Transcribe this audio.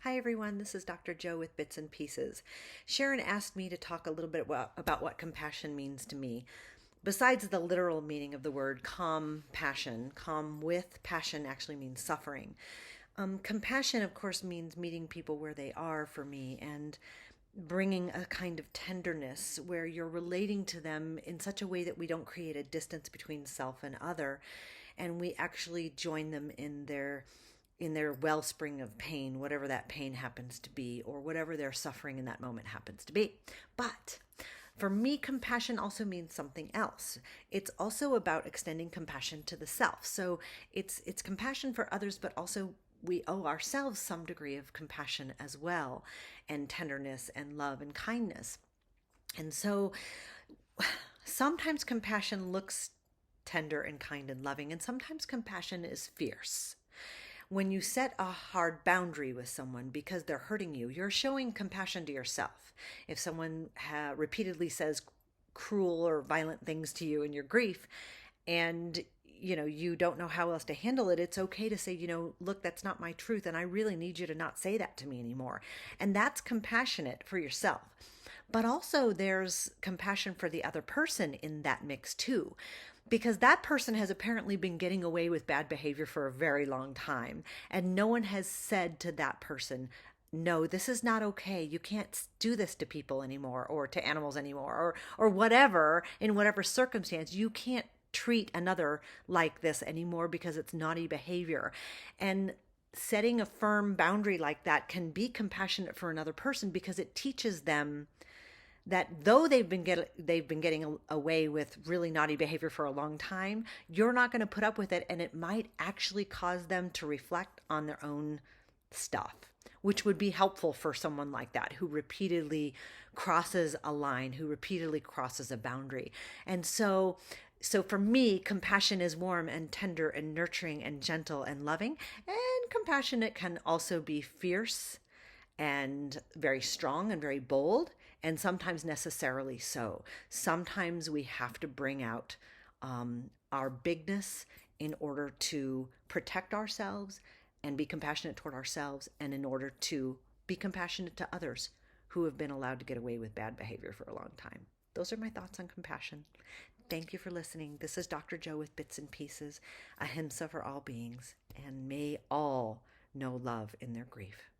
Hi everyone, this is Dr. Joe with Bits and Pieces. Sharon asked me to talk a little bit about what compassion means to me. Besides the literal meaning of the word compassion, calm with passion actually means suffering. Compassion, of course, means meeting people where they are for me and bringing a kind of tenderness where you're relating to them in such a way that we don't create a distance between self and other, and we actually join them in their wellspring of pain, whatever that pain happens to be, or whatever their suffering in that moment happens to be. But for me, compassion also means something else. It's also about extending compassion to the self. So it's compassion for others, but also we owe ourselves some degree of compassion as well, and tenderness and love and kindness. And so sometimes compassion looks tender and kind and loving, and sometimes compassion is fierce. When you set a hard boundary with someone because they're hurting you, you're showing compassion to yourself. If someone repeatedly says cruel or violent things to you in your grief, and you don't know how else to handle it, it's okay to say, look, that's not my truth, and I really need you to not say that to me anymore. And that's compassionate for yourself. But also there's compassion for the other person in that mix too, because that person has apparently been getting away with bad behavior for a very long time, and no one has said to that person, no, this is not okay. You can't do this to people anymore, or to animals anymore, or whatever, in whatever circumstance. You can't treat another like this anymore because it's naughty behavior. And setting a firm boundary like that can be compassionate for another person, because it teaches them that though they've been getting away with really naughty behavior for a long time, you're not going to put up with it, and it might actually cause them to reflect on their own stuff, which would be helpful for someone like that who repeatedly crosses a line, who repeatedly crosses a boundary. And so for me, compassion is warm and tender and nurturing and gentle and loving, and compassionate can also be fierce and very strong and very bold, and sometimes necessarily so. Sometimes we have to bring out our bigness in order to protect ourselves and be compassionate toward ourselves, and in order to be compassionate to others who have been allowed to get away with bad behavior for a long time. Those are my thoughts on compassion. Thank you for listening. This is Dr. Joe with Bits and Pieces, ahimsa for all beings, and may all know love in their grief.